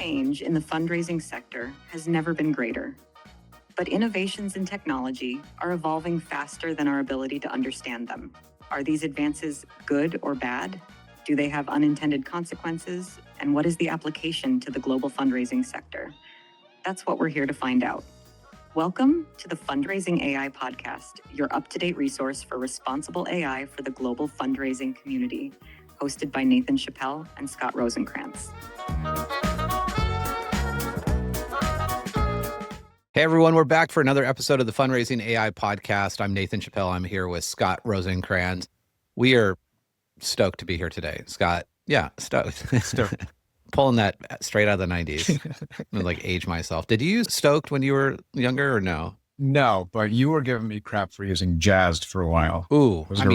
change in the fundraising sector has never been greater. But innovations in technology are evolving faster than our ability to understand them. Are these advances good or bad? Do they have unintended consequences? And what is the application to the global fundraising sector? That's what we're here to find out. Welcome to the Fundraising AI Podcast, your up-to-date resource for responsible AI for the global fundraising community, hosted by Nathan Chappell and Scott Rosenkrantz. Hey everyone, we're back for another episode of the Fundraising AI Podcast. I'm Nathan Chappell. I'm here with Scott Rosenkrantz. We are stoked to be here today. Scott, yeah, stoked. Pulling that straight out of the 90s. I'm gonna like age myself. Did you use stoked when you were younger or no? No, but you were giving me crap for using jazzed for a while. Ooh, I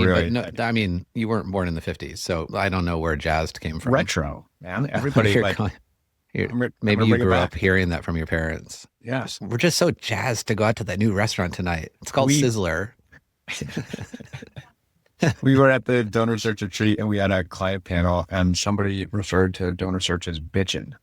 mean, you weren't born in the 50s, so I don't know where jazzed came from. Retro, man. Everybody maybe you grew up hearing that from your parents. Yes. We're just so jazzed to go out to that new restaurant tonight. It's called Sizzler. We were at the donor search retreat and we had a client panel and somebody referred to donor search as bitchin'.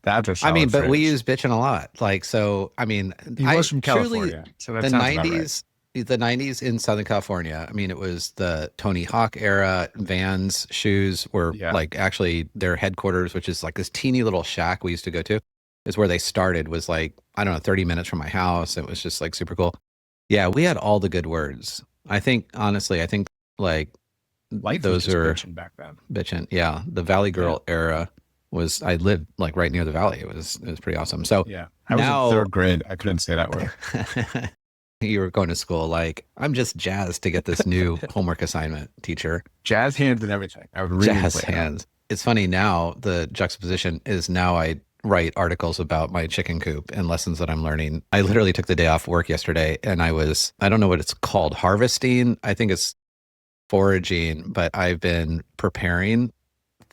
That's a solid but phrase. we use bitchin' a lot. He was from California. So that the sounds 90s, right. The 90s in Southern California. I mean, it was the Tony Hawk era. Vans shoes were actually their headquarters, which is like this teeny little shack we used to go to, is where they started, was like, I don't know, 30 minutes from my house. It was just like super cool. Yeah, we had all the good words. I think like life those was are bitchin' back then. Bitchin'. Yeah. The Valley Girl era was, I lived like right near the valley. It was pretty awesome. So yeah, I was in third grade. I couldn't say that word. You were going to school like, I'm just jazzed to get this new homework assignment, teacher. Jazz hands and everything. I would really jazz hands. It's funny now, the juxtaposition is now I write articles about my chicken coop and lessons that I'm learning. I literally took the day off work yesterday and I don't know what it's called, harvesting. I think it's foraging, but I've been preparing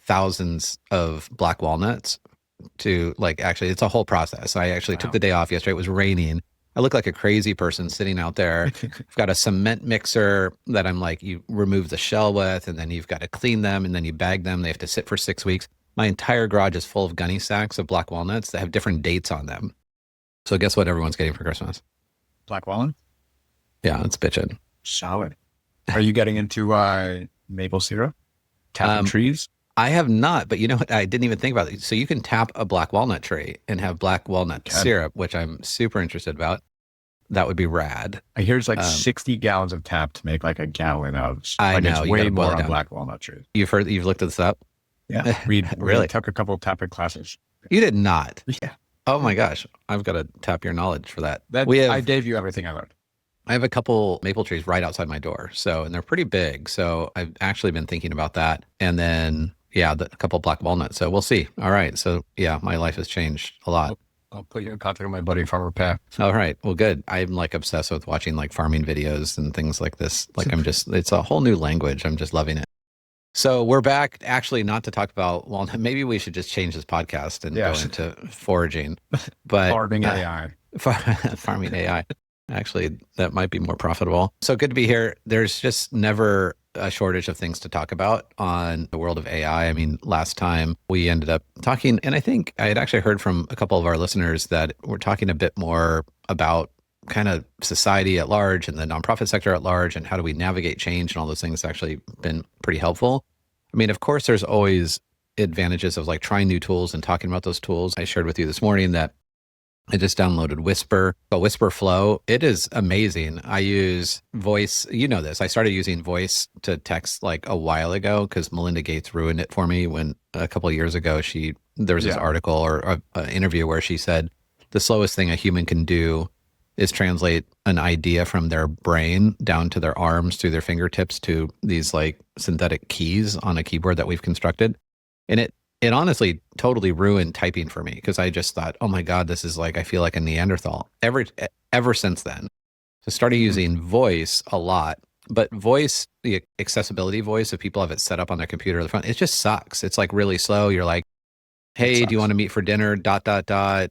thousands of black walnuts to it's a whole process. I actually took the day off yesterday. It was raining. I look like a crazy person sitting out there. I've got a cement mixer that I'm like, you remove the shell with, and then you've got to clean them, and then you bag them. They have to sit for 6 weeks. My entire garage is full of gunny sacks of black walnuts that have different dates on them. So guess what everyone's getting for Christmas? Black walnut? Yeah, it's bitchin'. Solid. Are you getting into maple syrup? Tapping trees? I have not, but you know what? I didn't even think about it. So you can tap a black walnut tree and have black walnut syrup, which I'm super interested about. That would be rad. I hear it's like 60 gallons of tap to make like a gallon of. I know. It's way more on black walnut trees. You've looked this up? Yeah. We really took a couple of tapping classes. You did not? Yeah. Oh my gosh. I've got to tap your knowledge for that. I gave you everything I learned. I have a couple maple trees right outside my door. And they're pretty big. So I've actually been thinking about that. And then, a couple of black walnuts. So we'll see. All right. So my life has changed a lot. I'll put you in contact with my buddy, Farmer Pat. All right. Well, good. I'm like obsessed with watching like farming videos and things like this. Like it's a whole new language. I'm just loving it. So we're back, actually, not to talk about walnut. Maybe we should just change this podcast and go into foraging. But farming AI. Farming AI. Actually, that might be more profitable. So good to be here. There's just never a shortage of things to talk about on the world of AI. I mean, last time we ended up talking, and I think I had actually heard from a couple of our listeners that we're talking a bit more about kind of society at large and the nonprofit sector at large, and how do we navigate change and all those things. Actually been pretty helpful. I mean, of course, there's always advantages of like trying new tools and talking about those tools. I shared with you this morning that I just downloaded Whisper Flow. It is amazing. I use voice. You know this. I started using voice to text like a while ago because Melinda Gates ruined it for me when a couple of years ago there was this article or an interview where she said the slowest thing a human can do is translate an idea from their brain down to their arms through their fingertips to these like synthetic keys on a keyboard that we've constructed. And it honestly totally ruined typing for me because I just thought, oh my God, this is like, I feel like a Neanderthal ever since then. So started using voice a lot, but voice, the accessibility voice, if people have it set up on their computer or the phone, it just sucks. It's like really slow. You're like, hey, do you want to meet for dinner? ...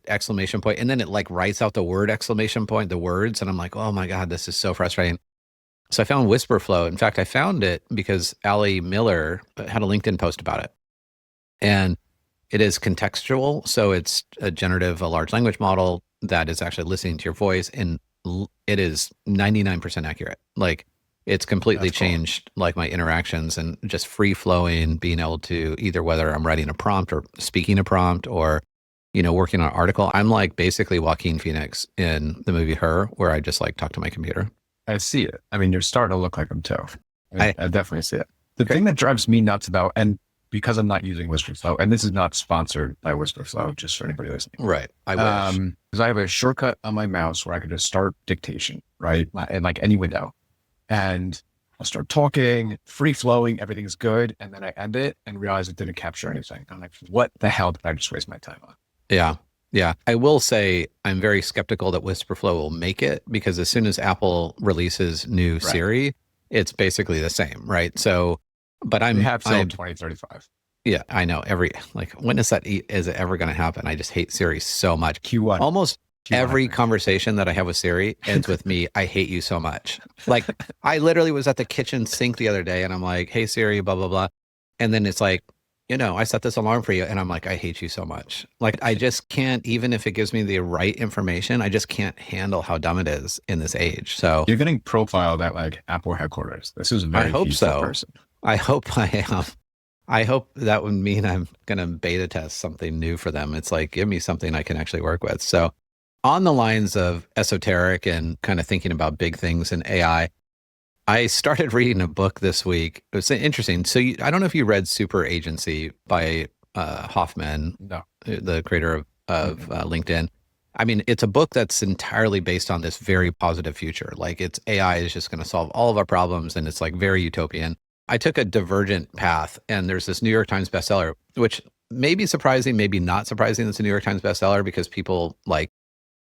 exclamation point. And then it like writes out the word exclamation point, the words. And I'm like, oh my God, this is so frustrating. So I found Whisper Flow. In fact, I found it because Allie Miller had a LinkedIn post about it. And It is contextual. So it's a large language model that is actually listening to your voice, and it is 99% accurate. Like, it's completely That's cool. changed like my interactions, and just free flowing, being able to either whether I'm writing a prompt or speaking a prompt or, working on an article. I'm like basically Joaquin Phoenix in the movie Her, where I just like talk to my computer. I see it. I mean, you're starting to look like him too. I definitely see it. The Great. thing that drives me nuts about, and because I'm not using Whisperflow, and this is not sponsored by Whisperflow, just for anybody listening. Right. I wish. Because I have a shortcut on my mouse where I can just start dictation, right? And like any window. And I'll start talking, free flowing, everything's good. And then I end it and realize it didn't capture anything. I'm like, what the hell did I just waste my time on? Yeah. Yeah. I will say I'm very skeptical that Whisperflow will make it, because as soon as Apple releases new Right. Siri, it's basically the same, right? So, but We have till 2035. Yeah, I know. When is is it ever going to happen? I just hate Siri so much. Q1. Almost Q1, every I think. conversation that I have with Siri ends with me, I hate you so much. Like, I literally was at the kitchen sink the other day and I'm like, hey Siri, blah, blah, blah. And then it's like, I set this alarm for you. And I'm like, I hate you so much. Like, I just can't, even if it gives me the right information, I just can't handle how dumb it is in this age. So You're getting profiled at like Apple headquarters. This is a very I hope peaceful so. person. I hope I am. I hope that would mean I'm going to beta test something new for them. It's like, give me something I can actually work with. So on the lines of esoteric and kind of thinking about big things in AI, I started reading a book this week. It was interesting. So I don't know if you read Super Agency by Hoffman, No. the creator of LinkedIn. I mean, it's a book that's entirely based on this very positive future. Like, it's AI is just going to solve all of our problems, and it's like very utopian. I took a divergent path, and there's this New York Times bestseller, which may be surprising, maybe not surprising. It's a New York Times bestseller because people like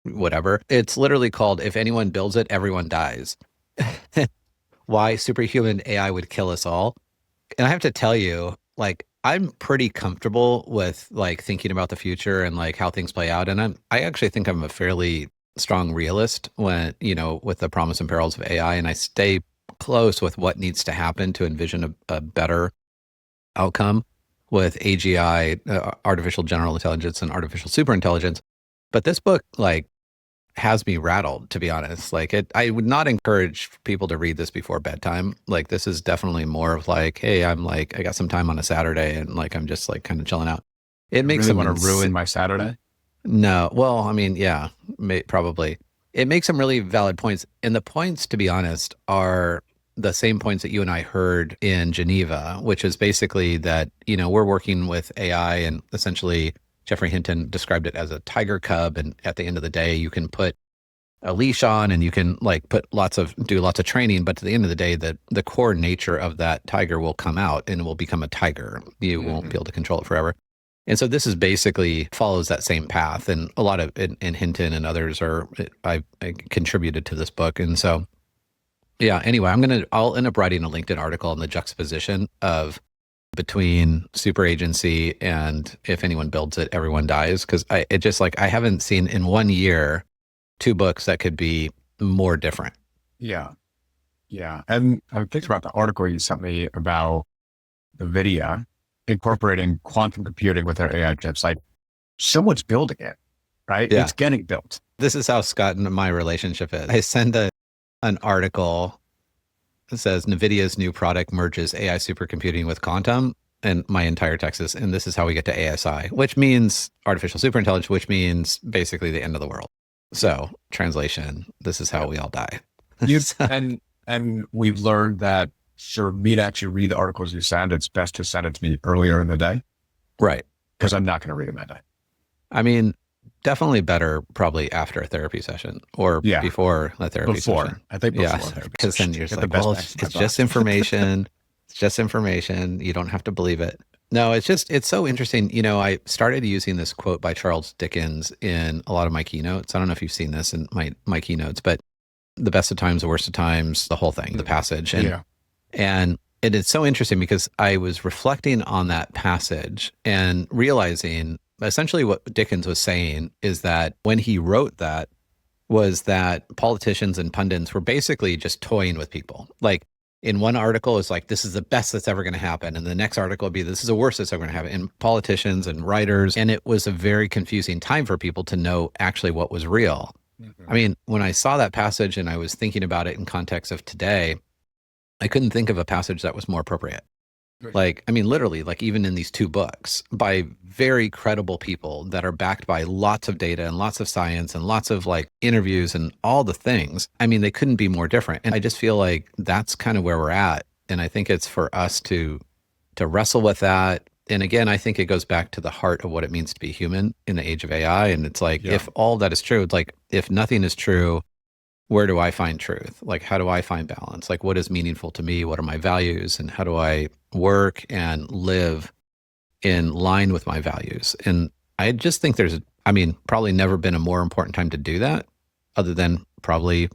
whatever. It's literally called "If Anyone Builds It, Everyone Dies." Why superhuman AI would kill us all. And I have to tell you, like, I'm pretty comfortable with like thinking about the future and like how things play out. And I actually think I'm a fairly strong realist when, with the promise and perils of AI, and I stay close with what needs to happen to envision a better outcome with AGI, artificial general intelligence, and artificial superintelligence. But this book, like, has me rattled, to be honest. Like, I would not encourage people to read this before bedtime. Like, this is definitely more of like, hey, I got some time on a Saturday and like, I'm just like kind of chilling out. It makes really want to ruin my Saturday. No. Well, I mean, yeah, probably. It makes some really valid points. And the points, to be honest, are the same points that you and I heard in Geneva, which is basically that, we're working with AI, and essentially Jeffrey Hinton described it as a tiger cub. And at the end of the day, you can put a leash on and you can like do lots of training. But to the end of the day, the core nature of that tiger will come out and it will become a tiger. You won't be able to control it forever. And so this is basically follows that same path. And a lot of, and Hinton and others I contributed to this book. And so, yeah, anyway, I'll end up writing a LinkedIn article on the juxtaposition of between super agency and if anyone builds it, everyone dies. Cause I haven't seen in 1 year 2 books that could be more different. Yeah. Yeah. And I think about the article you sent me about NVIDIA incorporating quantum computing with their AI chips. Like, someone's building it, right? Yeah. It's getting built. This is how Scott and my relationship is. I send an article that says NVIDIA's new product merges AI supercomputing with quantum, and my entire text is, and this is how we get to ASI, which means artificial superintelligence, which means basically the end of the world. So translation, this is how we all die. And we've learned that for me to actually read the articles you send, it's best to send it to me earlier in the day. Right. Because I'm not going to read them that day. I mean, definitely better probably after a therapy session or before a therapy session. I think before therapy because then you're just like, well, it's just information. It's just information. You don't have to believe it. No, it's so interesting. I started using this quote by Charles Dickens in a lot of my keynotes. I don't know if you've seen this in my keynotes, but the best of times, the worst of times, the whole thing, the passage. And it is so interesting because I was reflecting on that passage and realizing essentially what Dickens was saying is that when he wrote that was that politicians and pundits were basically just toying with people. Like, in one article is like, this is the best that's ever going to happen. And the next article would be, this is the worst that's ever going to happen. And politicians and writers. And it was a very confusing time for people to know actually what was real. I mean, when I saw that passage and I was thinking about it in context of today, I couldn't think of a passage that was more appropriate. Like, I mean, literally, like even in these two books by very credible people that are backed by lots of data and lots of science and lots of like interviews and all the things. I mean, they couldn't be more different. And I just feel like that's kind of where we're at. And I think it's for us to wrestle with that. And again, I think it goes back to the heart of what it means to be human in the age of AI. And it's like, if all that is true, it's like, if nothing is true, where do I find truth? Like, how do I find balance? Like, what is meaningful to me? What are my values? And how do I work and live in line with my values? And I just think there's, I mean, probably never been a more important time to do that, other than probably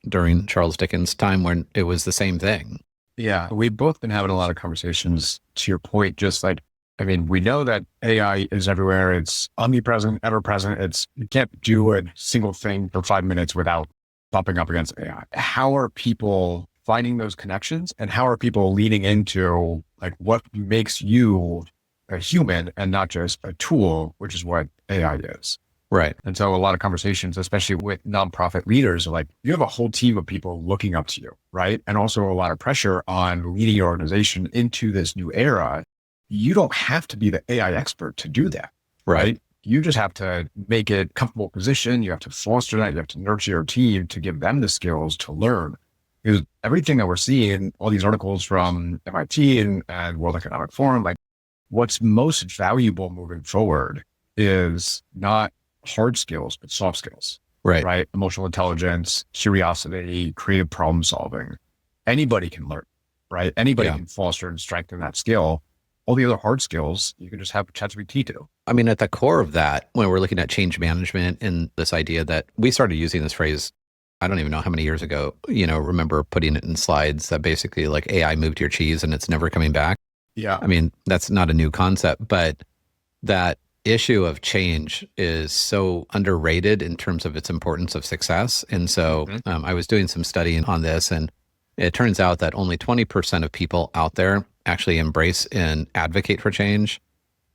during Charles Dickens' time when it was the same thing. Yeah. We've both been having a lot of conversations to your point, just like, I mean, we know that AI is everywhere. It's omnipresent, ever present. You can't do a single thing for 5 minutes without bumping up against AI. How are people finding those connections, and how are people leaning into like what makes you a human and not just a tool, which is what AI is? Right. And so a lot of conversations, especially with nonprofit leaders, are like, you have a whole team of people looking up to you, right? And also a lot of pressure on leading your organization into this new era. You don't have to be the AI expert to do that, right? You just have to make it a comfortable position. You have to foster that. You have to nurture your team to give them the skills to learn. Because everything that we're seeing, all these articles from MIT and World Economic Forum, like what's most valuable moving forward is not hard skills, but soft skills, right? Emotional intelligence, curiosity, creative problem solving. Anybody can learn, right? Anybody can foster and strengthen that skill. All the other hard skills, you can just have ChatGPT do. I mean, at the core of that, when we're looking at change management and this idea that we started using this phrase, I don't even know how many years ago, remember putting it in slides that basically like AI moved your cheese and it's never coming back. Yeah. I mean, that's not a new concept, but that issue of change is so underrated in terms of its importance of success. And so I was doing some studying on this, and it turns out that only 20% of people out there actually embrace and advocate for change,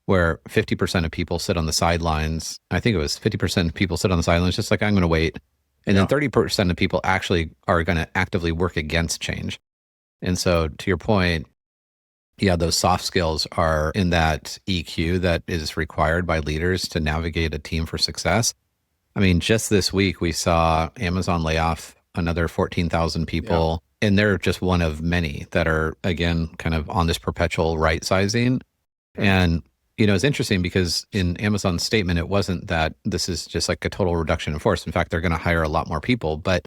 where 50% of people sit on the sidelines. I think it was 50% of people sit on the sidelines, just like, I'm going to wait. And then 30% of people actually are going to actively work against change. And so to your point, those soft skills are in that EQ that is required by leaders to navigate a team for success. I mean, just this week, we saw Amazon lay off another 14,000 people. And they're just one of many that are, again, kind of on this perpetual right sizing. And, it's interesting because in Amazon's statement, it wasn't that this is just like a total reduction in force. In fact, they're going to hire a lot more people, but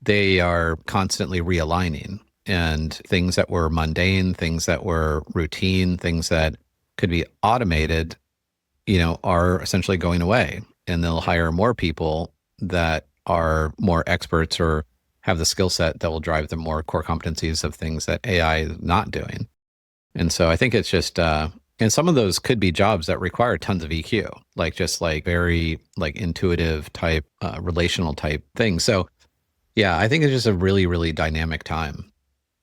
they are constantly realigning, and things that were mundane, things that were routine, things that could be automated, are essentially going away. And they'll hire more people that are more experts or have the skill set that will drive the more core competencies of things that AI is not doing. And so I think it's just, and some of those could be jobs that require tons of EQ, like just like very like intuitive type, relational type things. So yeah, I think it's just a really, really dynamic time.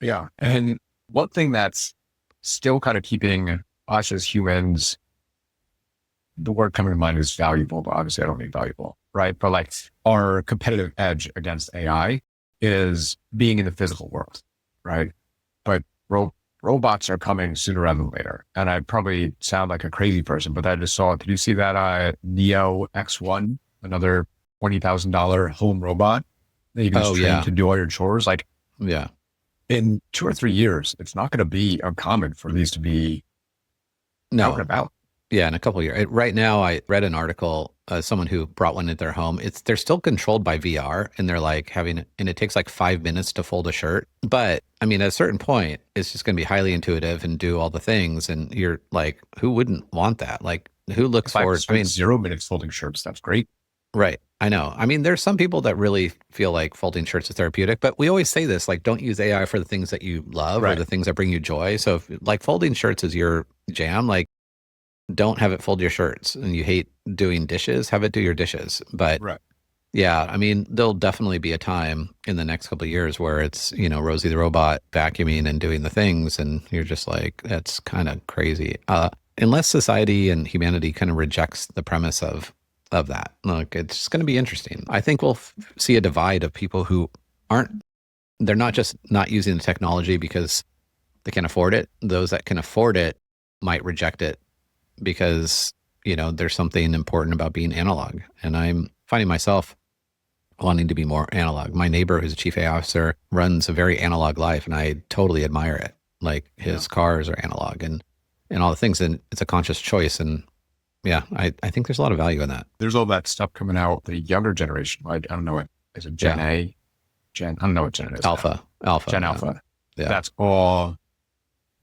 Yeah. And one thing that's still kind of keeping us as humans, the word coming to mind is valuable, but obviously I don't mean valuable, right? But like our competitive edge against AI is being in the physical world, right? But robots are coming sooner rather than later. And I probably sound like a crazy person, but I just saw, did you see that Neo X1, another $20,000 home robot that you can just train to do all your chores? Like, in 2 or 3 years, it's not going to be uncommon for these to be out and about. Yeah, in a couple of years. Right now, I read an article, someone who brought one into their home. They're still controlled by VR, and they're like and it takes like 5 minutes to fold a shirt. But I mean, at a certain point, it's just going to be highly intuitive and do all the things. And you're like, who wouldn't want that? Like, who looks forward? I mean, 0 minutes folding shirts. That's great. Right. I know. I mean, there's some people that really feel like folding shirts is therapeutic, but we always say this, like, don't use AI for the things that you love or the things that bring you joy. So if like folding shirts is your jam, like, don't have it fold your shirts. And you hate doing dishes, have it do your dishes. But Yeah, I mean, there'll definitely be a time in the next couple of years where it's, Rosie the robot vacuuming and doing the things, and you're just like, that's kind of crazy. Unless society and humanity kind of rejects the premise of that, like it's going to be interesting. I think we'll see a divide of people who they're not just not using the technology because they can afford it. Those that can afford it might reject it because, there's something important about being analog. And I'm finding myself wanting to be more analog. My neighbor, who's a chief AI officer, runs a very analog life, and I totally admire it. Like his cars are analog and all the things, and it's a conscious choice. And yeah, I think there's a lot of value in that. There's all that stuff coming out, the younger generation. I don't know what, is it Gen A? I don't know what Gen it is. Alpha. Gen Alpha. Yeah. That's all.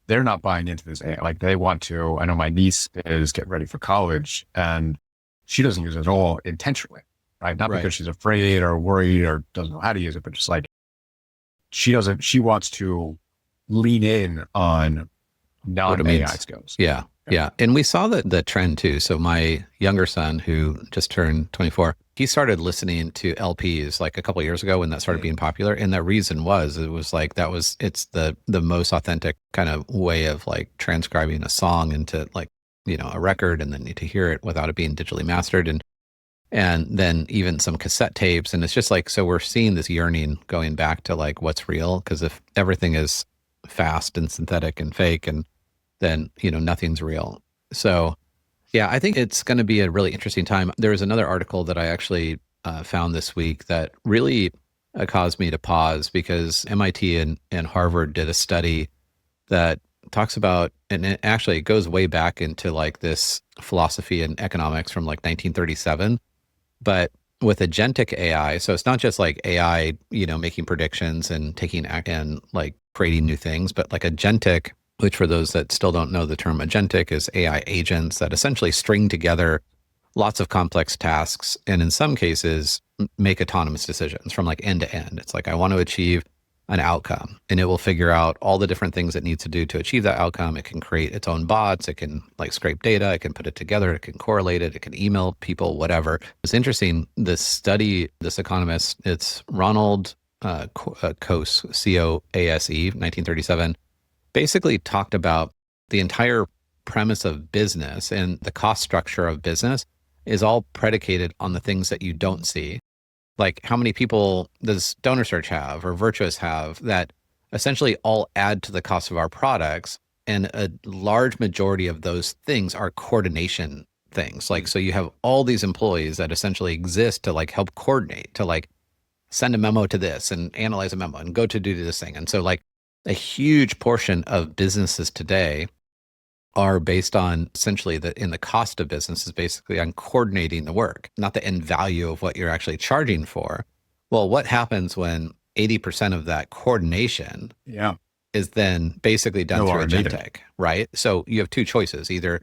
They're not buying into this. Like they want to, I know my niece is getting ready for college and she doesn't use it at all intentionally, right? Not because she's afraid or worried or doesn't know how to use it, but just like she wants to lean in on non-AI skills. Yeah. Yeah. And we saw the trend too. So my younger son, who just turned 24, he started listening to LPs like a couple of years ago when that started being popular. And the reason was, it's the most authentic kind of way of like transcribing a song into like, a record, and then to hear it without it being digitally mastered. And then even some cassette tapes. And it's just like, so we're seeing this yearning going back to like what's real. Because if everything is fast and synthetic and fake, and then, nothing's real. So yeah, I think it's going to be a really interesting time. There was another article that I actually found this week that really caused me to pause, because MIT and Harvard did a study that talks about, and it goes way back into like this philosophy and economics from like 1937, but with agentic AI. So it's not just like AI, making predictions and taking act and like creating new things, but like agentic, which for those that still don't know the term agentic, is AI agents that essentially string together lots of complex tasks, and in some cases make autonomous decisions from like end to end. It's like, I want to achieve an outcome, and it will figure out all the different things it needs to do to achieve that outcome. It can create its own bots. It can like scrape data. It can put it together. It can correlate it. It can email people, whatever. It's interesting. This study, this economist, it's Ronald Coase, C-O-A-S-E, 1937, basically talked about the entire premise of business, and the cost structure of business is all predicated on the things that you don't see. Like, how many people does Donor Search have or Virtuous have that essentially all add to the cost of our products? And a large majority of those things are coordination things. Like, so you have all these employees that essentially exist to like help coordinate, to like send a memo to this and analyze a memo and go to do this thing. And so like a huge portion of businesses today are based on essentially in the cost of business is basically on coordinating the work, not the end value of what you're actually charging for. Well, what happens when 80% of that coordination is then basically done through agentic, right? So you have two choices. Either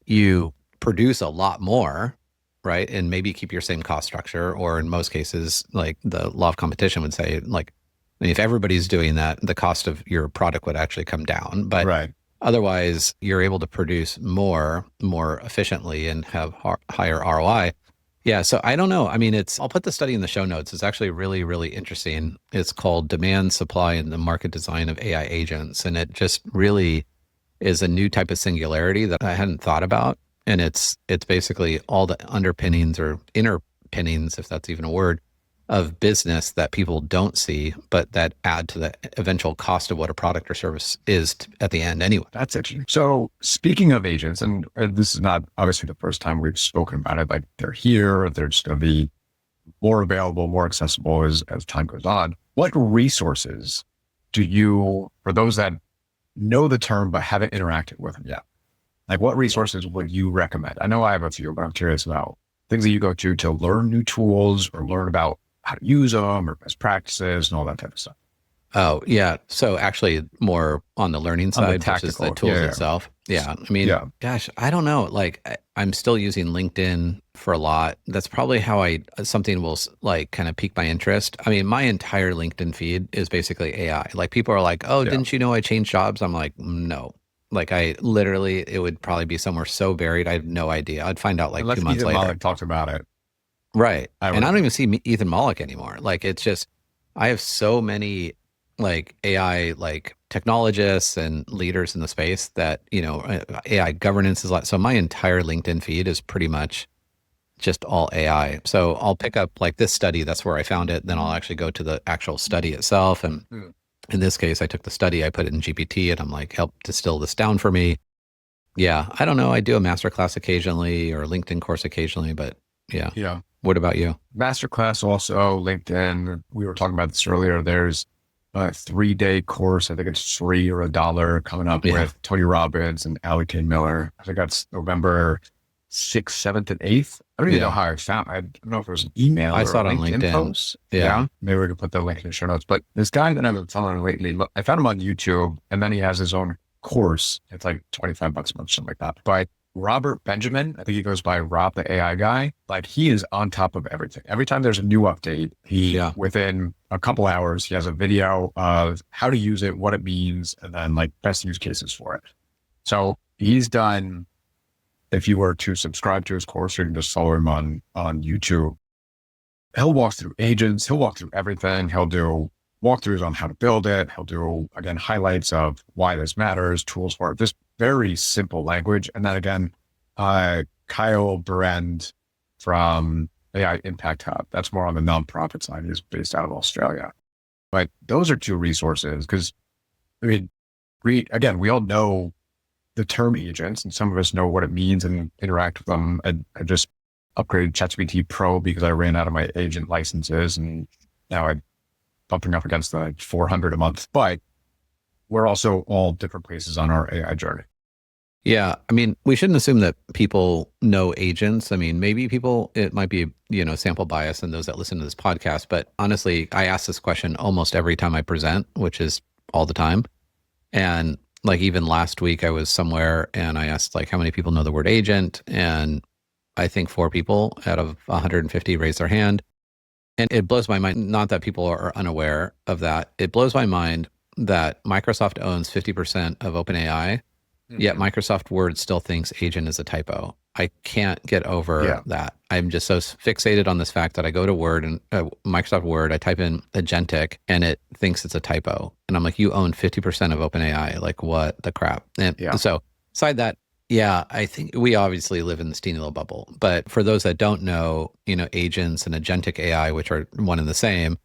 you produce a lot more, right, and maybe keep your same cost structure, or in most cases, like the law of competition would say, like, I mean, if everybody's doing that, the cost of your product would actually come down. But otherwise, you're able to produce more efficiently and have higher ROI. Yeah, so I don't know. I mean, I'll put the study in the show notes. It's actually really, really interesting. It's called Demand, Supply, and the Market Design of AI Agents. And it just really is a new type of singularity that I hadn't thought about. And it's basically all the underpinnings or inner pinnings, if that's even a word, of business that people don't see, but that add to the eventual cost of what a product or service is at the end anyway. That's interesting. So speaking of agents, and this is not obviously the first time we've spoken about it, like they're here, they're just going to be more available, more accessible as time goes on. What resources do you, for those that know the term but haven't interacted with them yet, like what resources would you recommend? I know I have a few, but I'm curious about things that you go to learn new tools or learn about how to use them or best practices and all that type of stuff. Oh, yeah. So actually more on the learning side versus the tools itself. Yeah. I mean, gosh, I don't know. Like I'm still using LinkedIn for a lot. That's probably how something will like kind of pique my interest. I mean, my entire LinkedIn feed is basically AI. Like people are like, oh, didn't you know I changed jobs? I'm like, no. Like it would probably be somewhere so buried. I have no idea. I'd find out like 2 months later. Talked about it. Right. And I would- don't even see Ethan Mollick anymore. Like, it's just, I have so many like AI, like technologists and leaders in the space that, AI governance is like, so my entire LinkedIn feed is pretty much just all AI. So I'll pick up like this study, that's where I found it. Then I'll actually go to the actual study itself. And in this case, I took the study, I put it in GPT, and I'm like, help distill this down for me. Yeah. I don't know. I do a masterclass occasionally or a LinkedIn course occasionally, but yeah. Yeah. What about you? Masterclass also, LinkedIn. We were talking about this earlier. There's a 3-day course. I think it's free or $1 coming up with Tony Robbins and Ali K. Miller. I think that's November 6th, 7th, and 8th. I don't even know how I found. I don't know if it was an email or saw it a on LinkedIn post. Yeah. Maybe we could put the link in the show notes. But this guy that I've been following lately, I found him on YouTube, and then he has his own course. It's like $25 a month, something like that. But Robert Benjamin, I think he goes by Rob the AI guy. Like, he is on top of everything. Every time there's a new update, within a couple hours, he has a video of how to use it, what it means, and then like best use cases for it. So he's done, if you were to subscribe to his course, or you can just follow him on YouTube, he'll walk through agents, he'll walk through everything. He'll do walkthroughs on how to build it. He'll do, again, highlights of why this matters, tools for it, just very simple language. And then again, Kyle Berend from AI Impact Hub, that's more on the nonprofit side. He's based out of Australia. But those are two resources because, I mean, we all know the term agents, and some of us know what it means and interact with them. I just upgraded ChatGPT Pro because I ran out of my agent licenses, and now I'm bumping up against the 400 a month. But we're also all different places on our AI journey. Yeah. I mean, we shouldn't assume that people know agents. I mean, maybe it might be, sample bias in those that listen to this podcast. But honestly, I ask this question almost every time I present, which is all the time. And like even last week, I was somewhere and I asked like how many people know the word agent. And I think 4 people out of 150 raised their hand. And it blows my mind, not that people are unaware of that. It blows my mind that Microsoft owns 50% of OpenAI, yet Microsoft Word still thinks agent is a typo. I can't get over that. I'm just so fixated on this fact that I go to Word and Microsoft Word, I type in agentic and it thinks it's a typo. And I'm like, you own 50% of OpenAI. Like, what the crap? And so aside that, I think we obviously live in this teeny little bubble. But for those that don't know, agents and agentic AI, which are one and the same,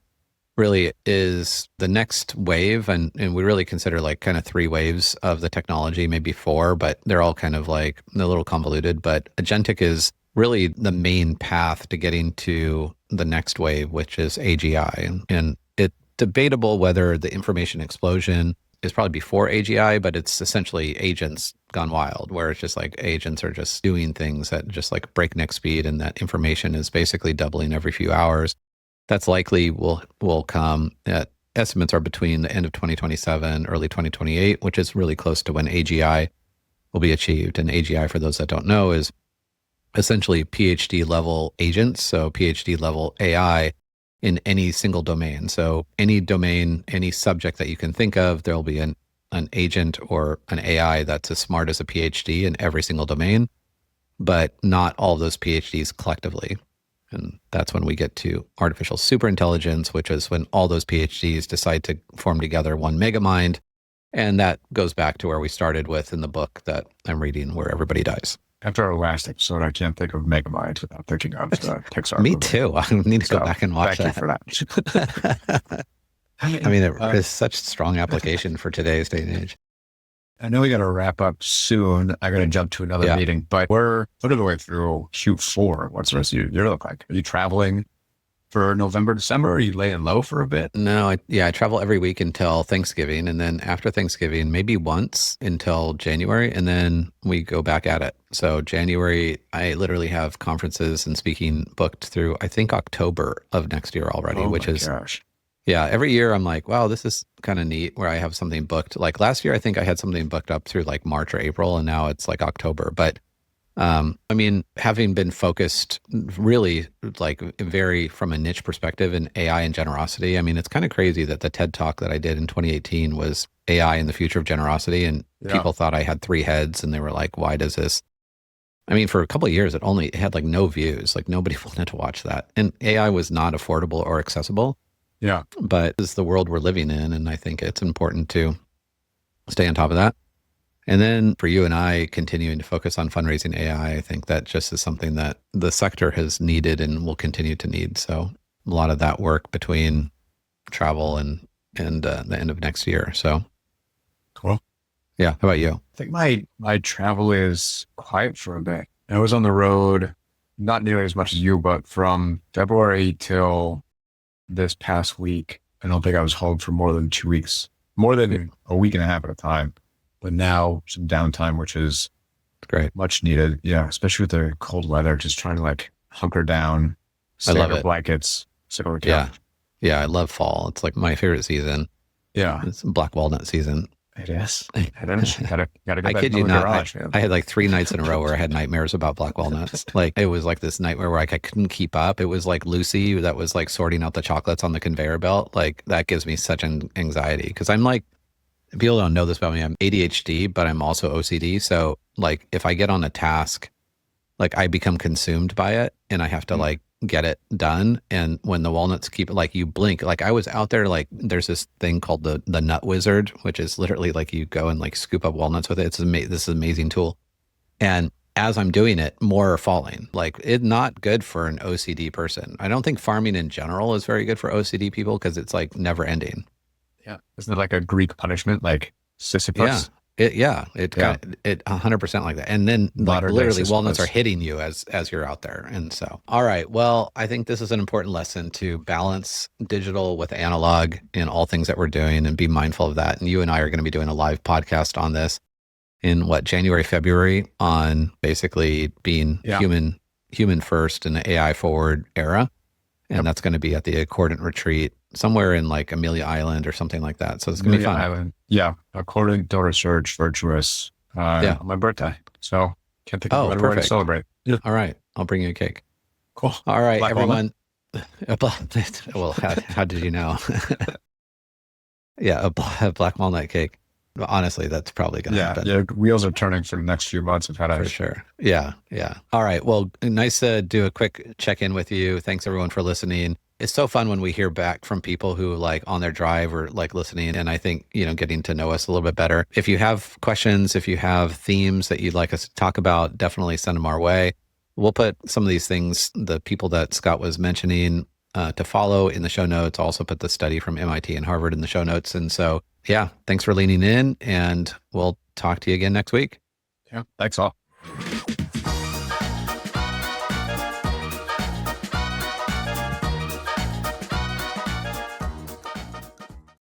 really is the next wave. And we really consider like kind of 3 waves of the technology, maybe 4, but they're all kind of like a little convoluted. But agentic is really the main path to getting to the next wave, which is AGI. And it's debatable whether the information explosion is probably before AGI, but it's essentially agents gone wild, where it's just like agents are just doing things at just like breakneck speed, and that information is basically doubling every few hours. That's likely will come. Estimates are between the end of 2027, early 2028, which is really close to when AGI will be achieved. And AGI, for those that don't know, is essentially PhD level agents, so PhD level AI in any single domain. So any domain, any subject that you can think of, there'll be an agent or an AI that's as smart as a PhD in every single domain, but not all those PhDs collectively. And that's when we get to artificial superintelligence, which is when all those PhDs decide to form together one megamind. And that goes back to where we started with in the book that I'm reading, Where Everybody Dies. After our last episode, I can't think of Megamind without thinking of the Pixar Me movie. too. I need to go back and watch that. Thank you for that. I mean, it is such strong application for today's day and age. I know we got to wrap up soon. I got to jump to another meeting, but we're a little way through Q4. What's the rest of your year look like? Are you traveling for November, December? Are you laying low for a bit? No, I travel every week until Thanksgiving. And then after Thanksgiving, maybe once until January. And then we go back at it. So January, I literally have conferences and speaking booked through, I think, October of next year already, which is, every year I'm like, wow, this is kind of neat where I have something booked. Like last year, I think I had something booked up through like March or April, and now it's like October. But I mean, having been focused really like very from a niche perspective in AI and generosity, I mean, it's kind of crazy that the TED Talk that I did in 2018 was AI and the future of generosity. And people thought I had 3 heads and they were like, why does this I mean, for a couple of years, it had like no views. Like nobody wanted to watch that. And AI was not affordable or accessible. Yeah. But it's the world we're living in. And I think it's important to stay on top of that. And then for you and I continuing to focus on fundraising AI, I think that just is something that the sector has needed and will continue to need. So a lot of that work between travel and the end of next year. So Cool. Yeah. How about you? I think my travel is quiet for a bit. I was on the road, not nearly as much as you, but from February till this past week, I don't think I was home for more than 2 weeks, more than a week and a half at a time. But now some downtime, which is great, much needed. Yeah, especially with the cold weather, just trying to like hunker down, I love under it. blankets, sit on the Yeah. couch. Yeah. I love fall. It's like my favorite season. Yeah, It's black walnut season. it is. It is. Gotta get I that kid in you the not. garage, man. I had like 3 nights in a row where I had nightmares about black walnuts. Like it was like this nightmare where like I couldn't keep up. It was like Lucy that was like sorting out the chocolates on the conveyor belt. Like that gives me such an anxiety because I'm like, people don't know this about me. I'm ADHD, but I'm also OCD. So like if I get on a task, like I become consumed by it and I have to like get it done. And when the walnuts keep like you blink, like I was out there, like there's this thing called the nut wizard, which is literally like you go and like scoop up walnuts with it. This is an amazing tool. And as I'm doing it, more are falling. Like it's not good for an OCD person. I don't think farming in general is very good for OCD people because it's like never ending. Yeah. Isn't it like a Greek punishment, like Sisyphus? It 100% like that. And then like Modern day literally walnuts Sisyphus. are hitting you as you're out there. And so, all right. Well, I think this is an important lesson to balance digital with analog in all things that we're doing and be mindful of that. And you and I are going to be doing a live podcast on this in January, February on basically being human first in the AI forward era. And that's going to be at the Accordant Retreat somewhere in like Amelia Island or something like that. So it's going to be fun. Island. Yeah. Accordant to Research Virtuous on my birthday. So can't think of a better way to perfect. celebrate. Yeah. All right. I'll bring you a cake. Cool. All right, Black everyone. Well, how did you know? Yeah, a black walnut cake. Honestly, that's probably going to happen. Yeah, wheels are turning for the next few months. For sure. Yeah. All right. Well, nice to do a quick check-in with you. Thanks everyone for listening. It's so fun when we hear back from people who like on their drive or like listening. And I think, getting to know us a little bit better. If you have questions, if you have themes that you'd like us to talk about, definitely send them our way. We'll put some of these things, the people that Scott was mentioning, to follow in the show notes. Also put the study from MIT and Harvard in the show notes. And so, yeah, thanks for leaning in and we'll talk to you again next week. Yeah. Thanks all.